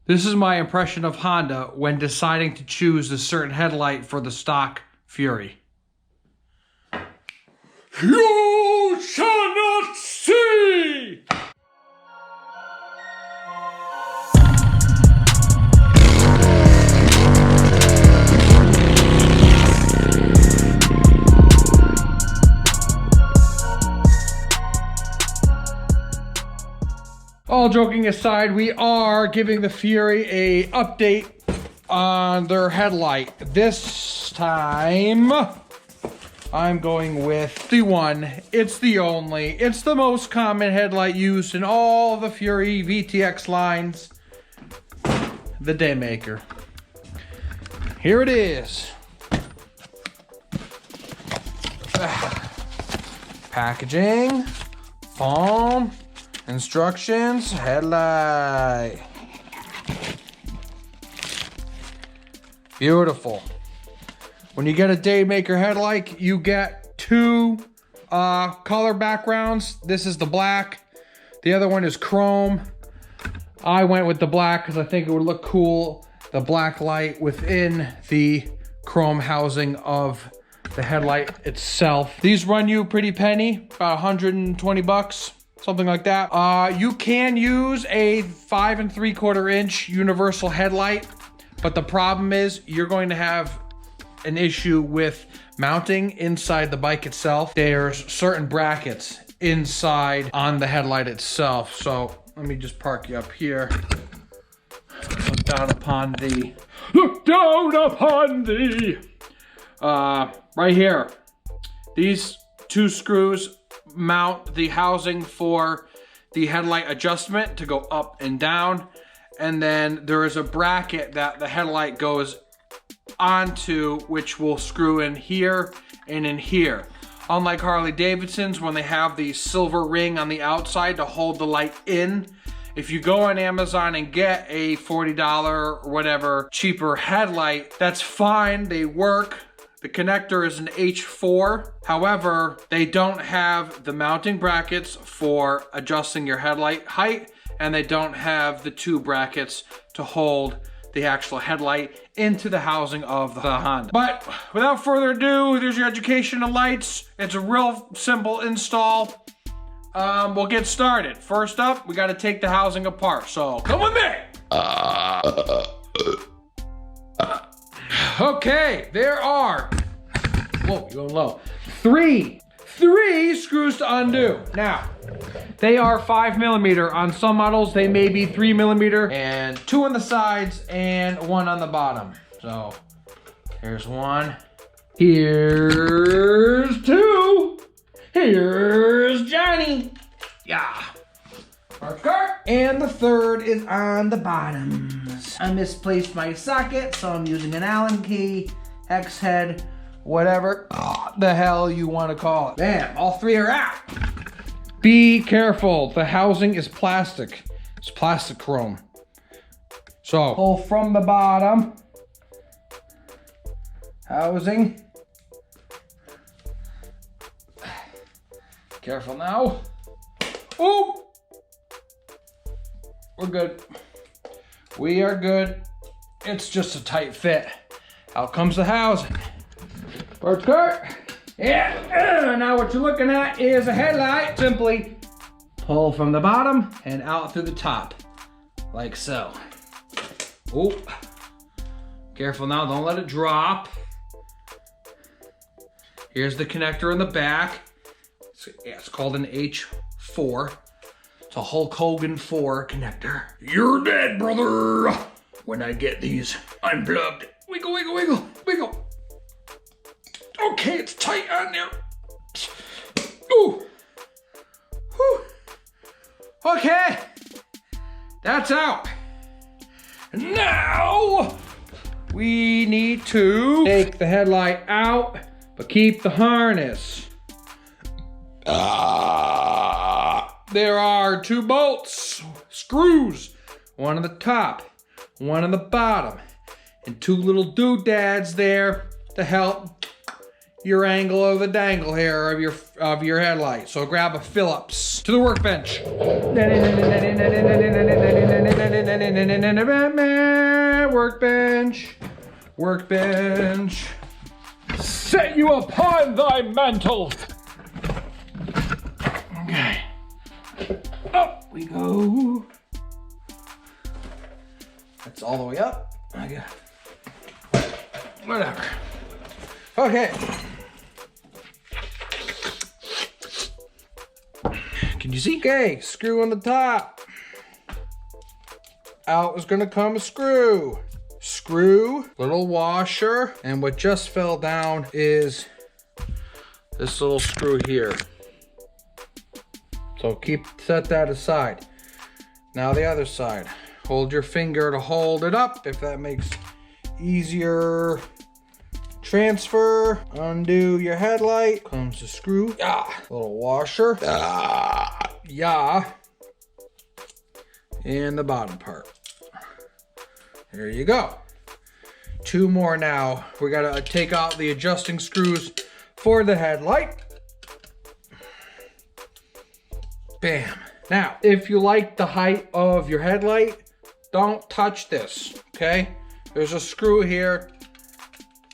This is my impression of Honda when deciding to choose a certain headlight for the stock Fury. You shall not see! All joking aside, we are giving the Fury a update on their headlight. This time, I'm going with the one, it's the only, it's the most common headlight used in all the Fury VTX lines, the Daymaker. Here it is. Packaging, foam, instructions, headlight. Beautiful. When you get a Daymaker headlight, you get two color backgrounds. This is the black. The other one is chrome. I went with the black because I think it would look cool. The black light within the chrome housing of the headlight itself. These run you a pretty penny, about 120 bucks. Something like that. You can use a 5 3/4 inch universal headlight, but the problem is you're going to have an issue with mounting inside the bike itself. There's certain brackets inside on the headlight itself. So let me just park you up here. Look down upon the, right here. These two screws mount the housing for the headlight adjustment to go up and down, and then there is a bracket that the headlight goes onto, which will screw in here and in here. Unlike Harley Davidson's, when they have the silver ring on the outside to hold the light in, if you go on Amazon and get a $40 or whatever cheaper headlight, that's fine, they work. The connector is an H4. However, they don't have the mounting brackets for adjusting your headlight height, and they don't have the two brackets to hold the actual headlight into the housing of the Honda. But without further ado, there's your education of lights. It's a real simple install. We'll get started. First up, we gotta take the housing apart. So come with me. Okay, there are, whoa, you're going low. Three screws to undo. Now, they are 5mm. On some models, they may be 3mm, and 2 on the sides and 1 on the bottom. So, here's 1. Here's 2. Here's Johnny. Yeah. And the third is on the bottoms. I misplaced my socket, so I'm using an Allen key, hex head, whatever the hell you want to call it. Bam, all 3 are out. Be careful, the housing is plastic. It's plastic chrome. So, pull from the bottom. Housing. Careful now. Oh! We're good. We are good. It's just a tight fit. Out comes the housing. Parts cut. Yeah. Now what you're looking at is a headlight. Simply pull from the bottom and out through the top, like so. Oh, careful now. Don't let it drop. Here's the connector in the back. It's called an H4. It's a Hulk Hogan 4 connector. You're dead, brother. When I get these unplugged. Wiggle, wiggle, wiggle, wiggle. Okay, it's tight on there. Ooh. Whew. Okay. That's out. Now, we need to take the headlight out, but keep the harness. There are 2 bolts, screws, 1 on the top, 1 on the bottom, and 2 little doodads there to help your angle of the dangle here of your headlight. So grab a Phillips to the workbench. Workbench, workbench. Set you upon thy mantle. Okay. Up we go. That's all the way up. Okay. Whatever. Okay. Can you see? Okay, screw on the top. Out is gonna come a screw. Screw, little washer, and what just fell down is this little screw here. So set that aside. Now the other side. Hold your finger to hold it up if that makes easier. Transfer, undo your headlight. Comes the screw. Yeah. Little washer. Yeah. And the bottom part. There you go. 2 more now. We gotta take out the adjusting screws for the headlight. Bam. Now, if you like the height of your headlight, don't touch this, okay? There's a screw here.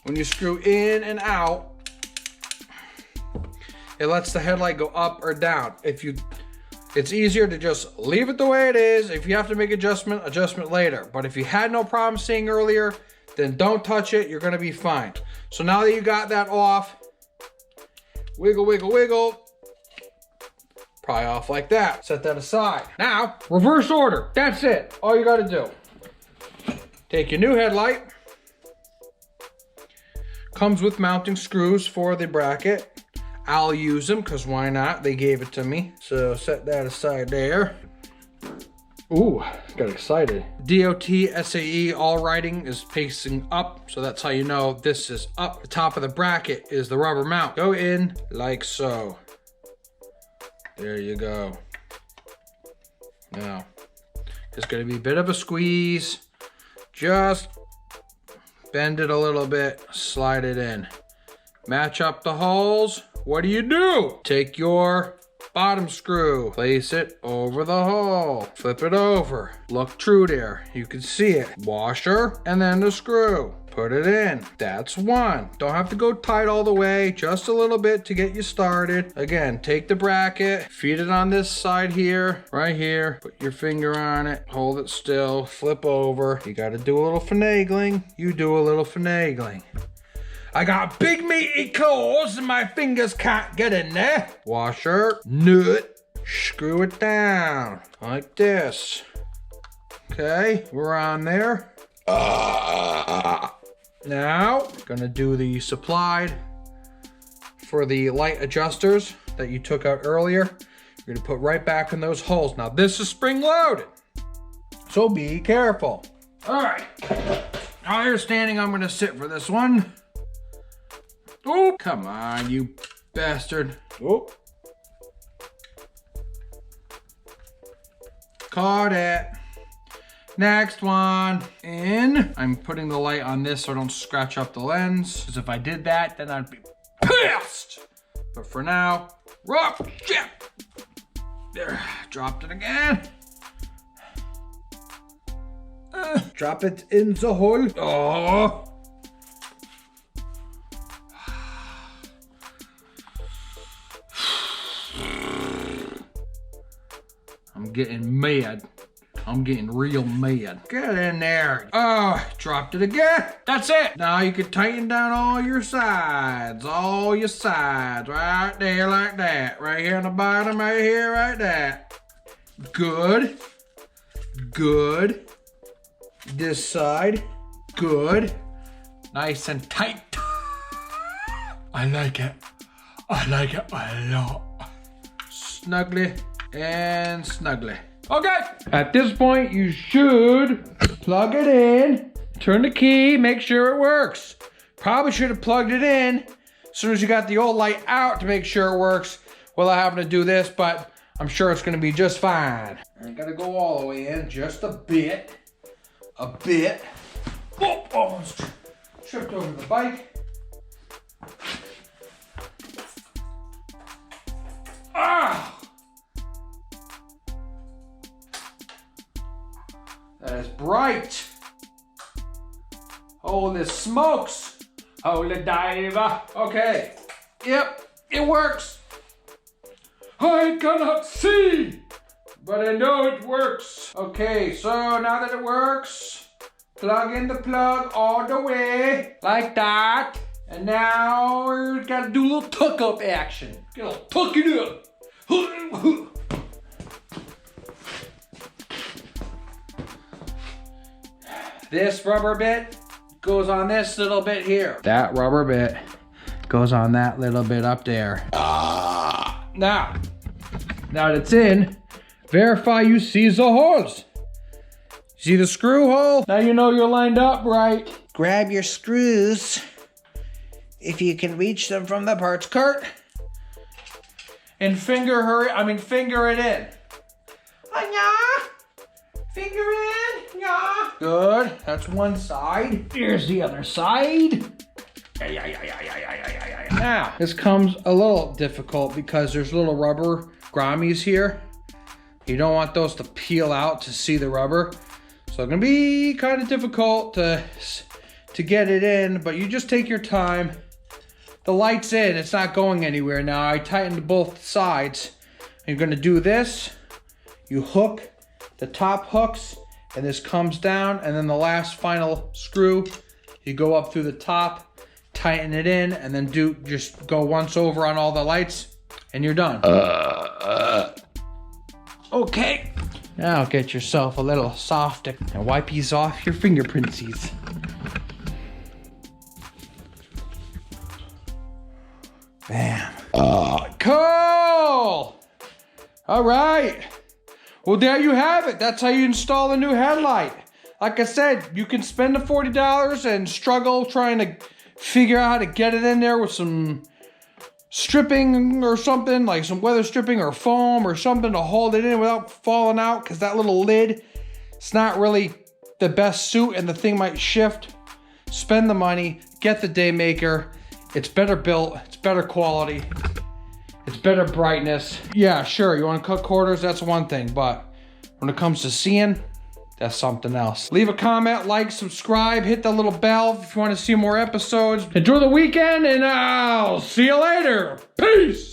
When you screw in and out, it lets the headlight go up or down. It's easier to just leave it the way it is. If you have to make adjustment later. But if you had no problem seeing earlier, then don't touch it, you're gonna be fine. So now that you got that off, wiggle, wiggle, wiggle. Pry off like that. Set that aside. Now, reverse order. That's it. All you gotta do. Take your new headlight. Comes with mounting screws for the bracket. I'll use them, because why not? They gave it to me. So set that aside there. Ooh, got excited. DOT SAE, all writing is facing up. So that's how you know this is up. The top of the bracket is the rubber mount. Go in like so. There you go. Now, there's gonna be a bit of a squeeze. Just bend it a little bit, slide it in. Match up the holes. What do? Take your bottom screw, place it over the hole, flip it over, look true there, you can see it. Washer, and then the screw. Put it in. That's one. Don't have to go tight all the way, just a little bit to get you started. Again, take the bracket, feed it on this side here, right here. Put your finger on it, hold it still, flip over. You gotta do a little finagling. You do a little finagling. I got big meaty claws and my fingers can't get in there. Washer, nut, screw it down like this. Okay, we're on there. Now, gonna do the supplied for the light adjusters that you took out earlier. You're gonna put right back in those holes. Now this is spring loaded, so be careful. All right, now you're standing, I'm gonna sit for this one. Oh, come on, you bastard. Oh. Caught it. Next one. In. I'm putting the light on this so I don't scratch up the lens. Because if I did that, then I'd be pissed. But for now, rough shit. There, dropped it again. Drop it in the hole. Oh. I'm getting mad. I'm getting real mad. Get in there. Oh, dropped it again. That's it. Now you can tighten down all your sides. All your sides. Right there like that. Right here on the bottom, right here, right there. Good. Good. This side. Good. Nice and tight. I like it. I like it a lot. Snugly and snugly. Okay, at this point you should plug it in, turn the key, make sure it works. Probably should have plugged it in as soon as you got the old light out to make sure it works without having to do this, but I'm sure it's gonna be just fine. I gotta go all the way in, just a bit. A bit. Oh, almost tripped over the bike. Ah! That is bright. Holy smokes. Holy diver. Okay. Yep, it works. I cannot see, but I know it works. Okay, so now that it works, plug in the plug all the way, like that. And now we're gotta do a little tuck up action. Get a little tuck it up. This rubber bit goes on this little bit here. That rubber bit goes on that little bit up there. Now that it's in, verify you see the holes. See the screw hole? Now you know you're lined up right. Grab your screws, if you can reach them from the parts cart, and finger it in. Yeah. Finger in, yeah. Good, that's one side. Here's the other side. Now, this comes a little difficult because there's little rubber grommies here. You don't want those to peel out to see the rubber. So it's gonna be kind of difficult to get it in, but you just take your time. The light's in, it's not going anywhere now. I tightened both sides. You're gonna do this, you hook the top hooks, and this comes down, and then the last final screw, you go up through the top, tighten it in, and then just go once over on all the lights, and you're done. Okay, now get yourself a little soft and wipe these off your fingerprintsies. Bam. Cool. All right. Well, there you have it. That's how you install a new headlight. Like I said, you can spend the $40 and struggle trying to figure out how to get it in there with some stripping or something, like some weather stripping or foam or something to hold it in without falling out, because that little lid, it's not really the best suit and the thing might shift. Spend the money, get the Daymaker. It's better built, it's better quality, it's better brightness. Yeah, sure, you want to cut quarters, that's one thing, but when it comes to seeing, that's something else. Leave a comment, like, subscribe, hit the little bell if you want to see more episodes. Enjoy the weekend, and I'll see you later. Peace!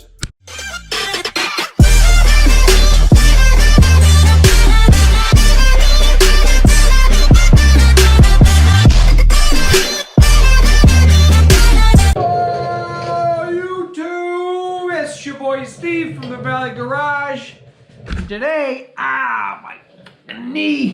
Your boy Steve from the Valley Garage. Today, my knee.